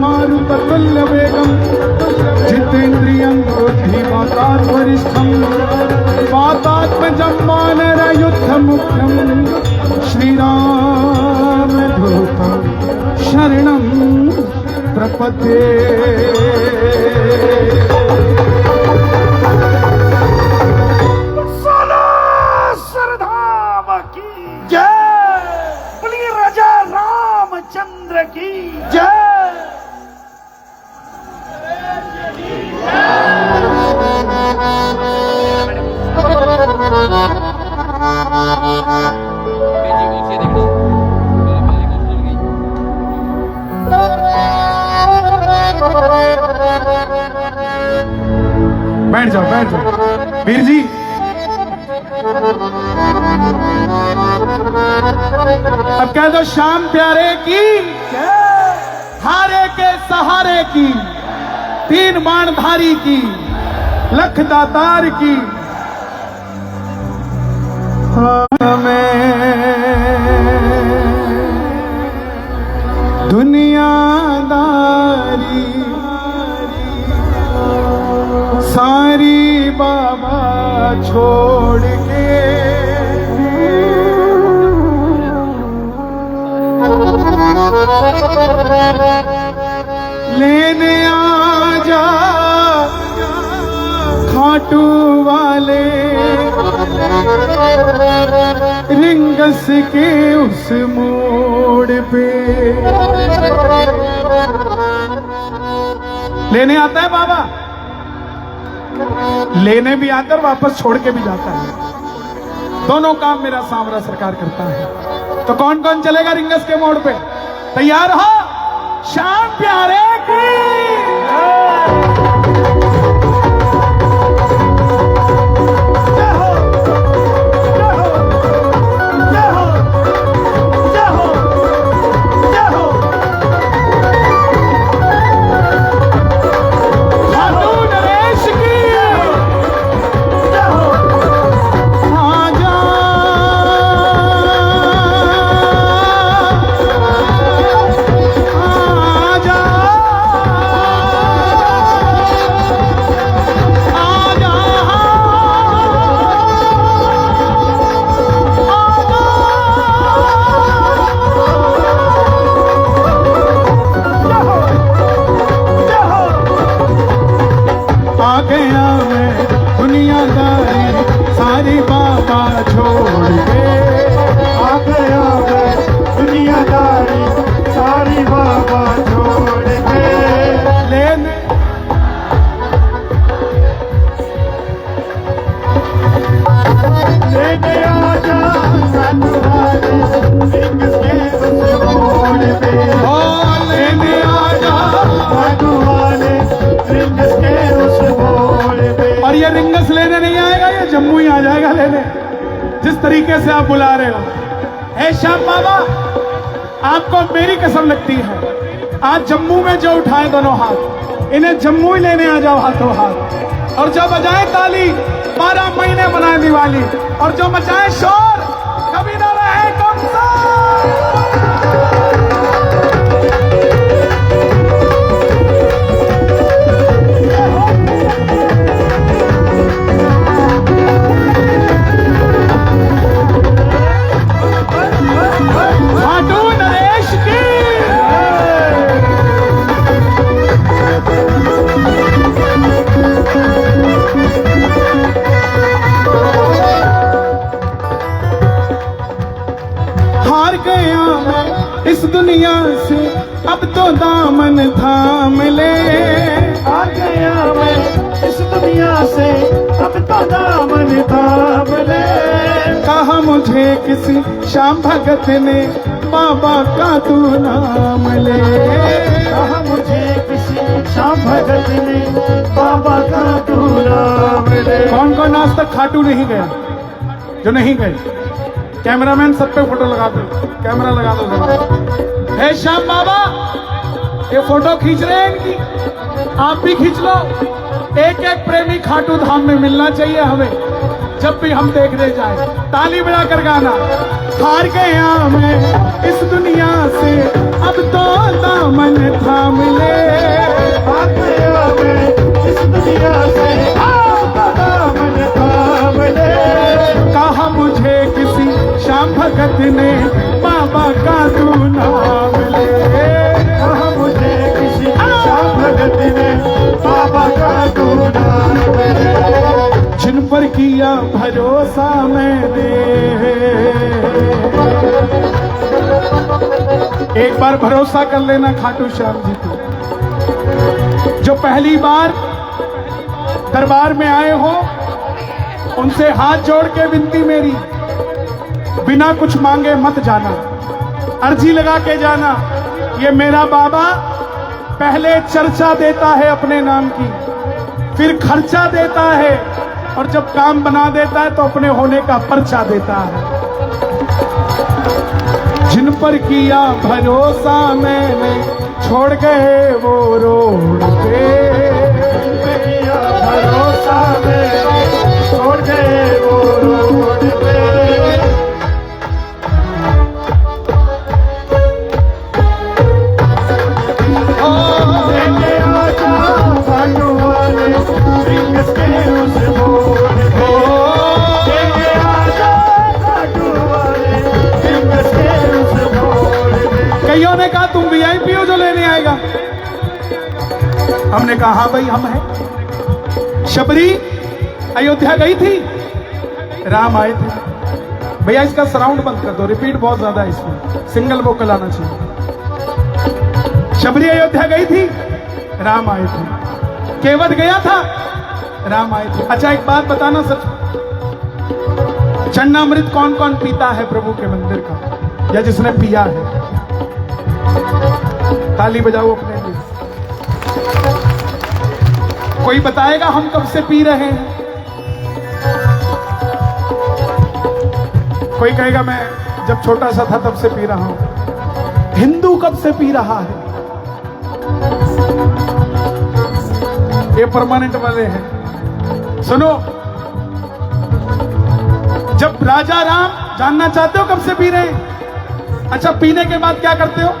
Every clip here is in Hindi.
मारुततुल्य वेगम जितेन्द्रियं बुद्धिमतां वरिष्ठं वातात्मजं वानरयुद्धमुख्यं श्रीरामदूतं शरणं प्रपद्ये। चंद्र की जय। बैठ जाओ वीर जी। अब कह दो श्याम प्यारे की, हारे के सहारे की, तीन बाणधारी की, लख दातार की। हमें दुनियादारी सारी बाबा छोड़ के लेने आजा खाटू वाले रिंगस के उस मोड़ पे। लेने आता है बाबा, लेने भी आता है, वापस छोड़ के भी जाता है। दोनों काम मेरा सांवरा सरकार करता है। तो कौन कौन चलेगा रिंगस के मोड़ पे? तैयार हो? श्याम प्यारे की रिंगस लेने नहीं आएगा, ये जम्मू ही आ जाएगा लेने, जिस तरीके से आप बुला रहे हो। हे श्याम बाबा, आपको मेरी कसम लगती है, आज जम्मू में जो उठाए दोनों हाथ, इन्हें जम्मू ही लेने आ जाओ हाथों हाथ। और जो बजाए ताली, 12 महीने बनाए दिवाली, और जो मचाए शोर, कभी ना रहे कमजोर। इस दुनिया से अब तो दामन थाम ले। आ गया मैं इस दुनिया से, अब तो दामन थाम ले। कहा मुझे किसी श्याम भगत ने, बाबा का तू नाम ले। कहा मुझे किसी श्याम भगत ने, बाबा का तू नाम ले। कौन कौन आज तक खाटू नहीं गया? जो नहीं गए, कैमरामैन सब पे फोटो लगा दो, कैमरा लगा दो जरा। हे श्याम बाबा, ये फोटो खींच रहे हैं इनकी, आप भी खींच लो। एक एक प्रेमी खाटू धाम में मिलना चाहिए हमें, जब भी हम देखने जाए। ताली बजाकर गाना। हार गया मैं इस दुनिया से, अब तो दामन थाम भगत ने बाबा का तू नाम ले। कहा मुझे किसी श्याम भगत ने बाबा का तू नाम ले। जिन पर किया भरोसा मैंने, एक बार भरोसा कर लेना खाटू श्याम जी को। जो पहली बार दरबार में आए हो उनसे हाथ जोड़ के विनती मेरी, बिना कुछ मांगे मत जाना, अर्जी लगा के जाना। ये मेरा बाबा पहले चर्चा देता है अपने नाम की, फिर खर्चा देता है, और जब काम बना देता है तो अपने होने का पर्चा देता है। जिन पर किया भरोसा मैंने, छोड़ गए वो रोड पे। किया भरोसा मैंने, छोड़ गए वो रोड पे। लेके आजा भागो वाले सिंह के उस मोड़ पे। लेके आजा भागो वाले सिंह के उस मोड़ पे। कईयों ने कहा तुम वीआईपी हो जो लेने आएगा। हमने कहा हाँ भाई हम हैं। शबरी अयोध्या गई थी, राम आए थे। भैया इसका साउंड बंद कर दो, रिपीट बहुत ज्यादा है इसमें, सिंगल वोकल आना चाहिए। शबरी अयोध्या गई थी, राम आए थे। केवट गया था, राम आए थे। अच्छा एक बात बताना सच, चन्नामृत कौन कौन पीता है प्रभु के मंदिर का, या जिसने पिया है? ताली बजाओ अपने लिए। कोई बताएगा हम कब से पी रहे हैं? कोई कहेगा मैं जब छोटा सा था तब से पी रहा हूं। हिंदू कब से पी रहा है? ये परमानेंट वाले हैं। सुनो, जब राजा राम, जानना चाहते हो कब से पी रहे हैं? अच्छा पीने के बाद क्या करते हो?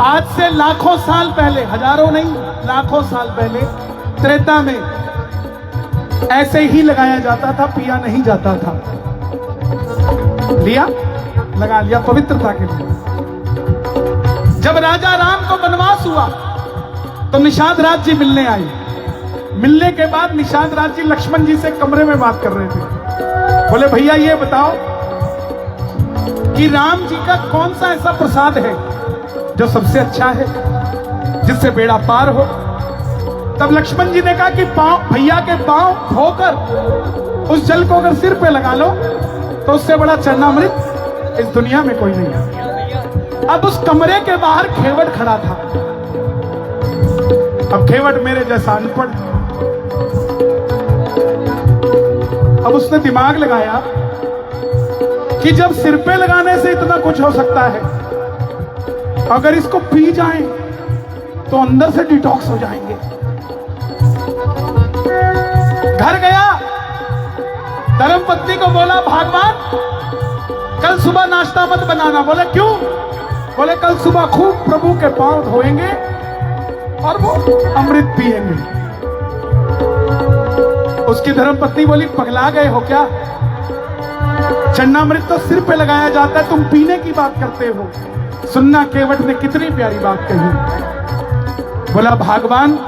आज से लाखों साल पहले, हजारों नहीं लाखों साल पहले, त्रेता में ऐसे ही लगाया जाता था, पिया नहीं जाता था। लिया, लगा लिया पवित्रता के लिए। जब राजा राम को वनवास हुआ तो निषाद राज जी मिलने आए। मिलने के बाद निषाद राज जी लक्ष्मण जी से कमरे में बात कर रहे थे। बोले भैया ये बताओ कि राम जी का कौन सा ऐसा प्रसाद है जो सबसे अच्छा है, जिससे बेड़ा पार हो? तब लक्ष्मण जी ने कहा कि पांव, भैया के पांव धोकर उस जल को अगर सिर पे लगा लो तो उससे बड़ा चरणामृत इस दुनिया में कोई नहीं है। अब उस कमरे के बाहर खेवट खड़ा था। अब खेवट मेरे जैसा अनपढ़, अब उसने दिमाग लगाया कि जब सिर पे लगाने से इतना कुछ हो सकता है, अगर इसको पी जाएं तो अंदर से डिटॉक्स हो जाएंगे। घर गया, धर्मपत्नी को बोला भगवान कल सुबह नाश्ता मत बनाना। बोले क्यों? बोले कल सुबह खूब प्रभु के पांव धोएंगे और वो अमृत पिएंगे। उसकी धर्मपत्नी बोली पगला गए हो क्या? चन्नामृत तो सिर पे लगाया जाता है, तुम पीने की बात करते हो। सुनना केवट ने कितनी प्यारी बात कही। बोला भगवान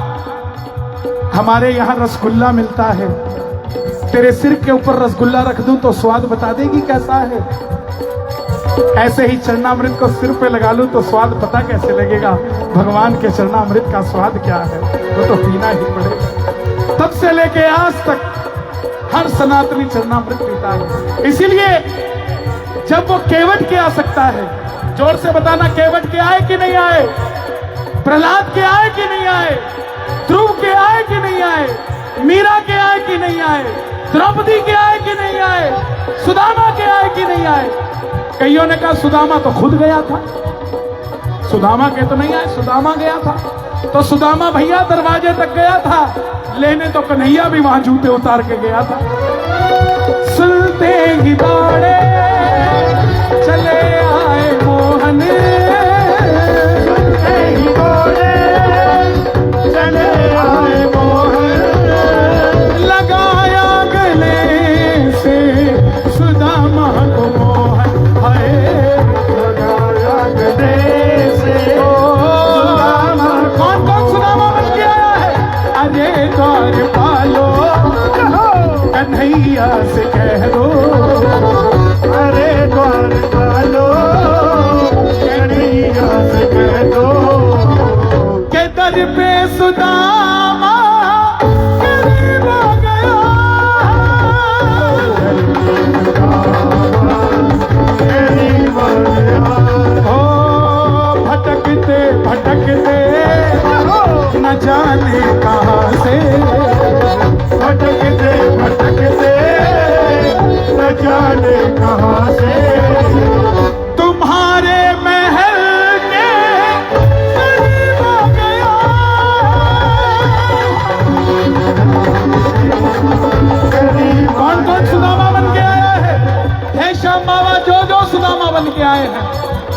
हमारे यहां रसगुल्ला मिलता है, तेरे सिर के ऊपर रसगुल्ला रख दूं तो स्वाद बता देगी कैसा है? ऐसे ही चरणामृत को सिर पे लगा लूं तो स्वाद पता कैसे लगेगा? भगवान के चरणामृत का स्वाद क्या है, वो तो पीना ही पड़ेगा। तब से लेके आज तक हर सनातनी चरणामृत पीता है। इसीलिए जब वो केवट के आ सकता है, जोर से बताना केवट के आए कि नहीं आए? प्रहलाद के आए कि नहीं आए? ध्रुव के आए कि नहीं आए? मीरा के आए कि नहीं आए? द्रौपदी के आए कि नहीं आए? सुदामा के आए कि नहीं आए? कईयों ने कहा सुदामा तो खुद गया था। सुदामा के तो नहीं आए, सुदामा गया था। तो सुदामा भैया दरवाजे तक गया था, लेने तो कन्हैया भी वहां जूते उतार के गया था। सुनते ही दौड़े चले आए मोहन, सुनते ही दौड़े चले आए मोहन। लगाया गले से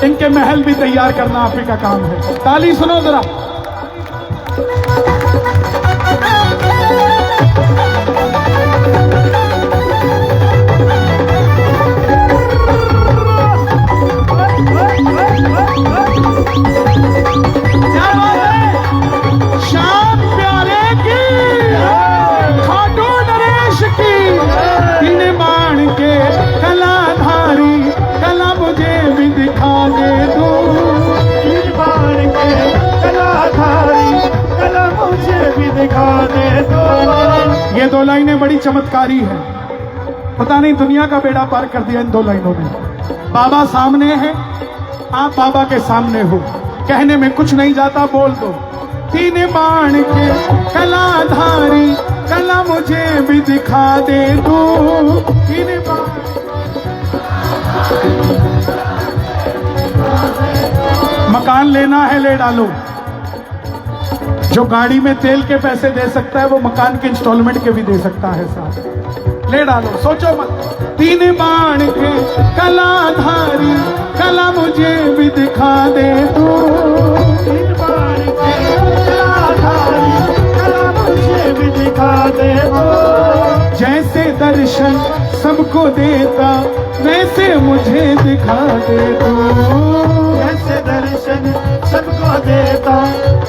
इनके महल भी तैयार करना आप ही का काम है। ताली सुनो जरा। क्या बात है? श्याम प्यारे की, खाटू नरेश की, तीन बाण के कलाधारी, कला मुझे भी दिखा दे तू। तीन बाण के कलाधारी, कला मुझे भी दिखा दे दो। ये दो लाइनें बड़ी चमत्कारी है। पता नहीं दुनिया का बेड़ा पार कर दिया इन दो लाइनों में। बाबा सामने है, आप बाबा के सामने हो, कहने में कुछ नहीं जाता, बोल दो। तीन बाण के कलाधारी, कला मुझे भी दिखा दे तू। तीन बाण, मकान लेना है ले डालो। जो गाड़ी में तेल के पैसे दे सकता है वो मकान के इंस्टॉलमेंट के भी दे सकता है साहब, ले डालो, सोचो मत। तीन बाण के कलाधारी, कला मुझे भी दिखा दे तू। तीन बाण के कलाधारी, कला मुझे भी दिखा दे दो। जैसे दर्शन सबको देता वैसे मुझे दिखा दे तू। जैसे दर्शन सबको देता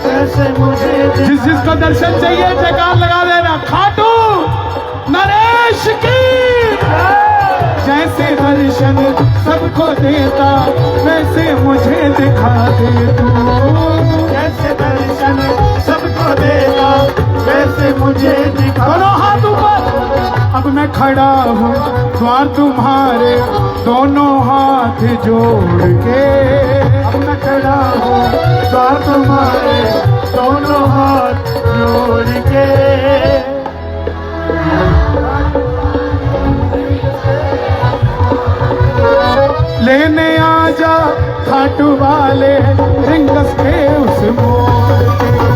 वैसे मुझे जिसको दर्शन चाहिए जयकार लगा देना। खाटू नरेश की, जैसे दर्शन सबको देता वैसे मुझे दिखा दे तू। जैसे दर्शन सबको देता वैसे मुझे दिखा। दोनों हाथ ऊपर। अब मैं खड़ा हूँ द्वार तुम्हारे, दोनों हाथ जोड़ के। अब मैं खड़ा हूँ द्वार तुम्हारे, दोनों हाथ जोड़ के। लेने आजा खाटू वाले रिंगस के उस मोड़ पे।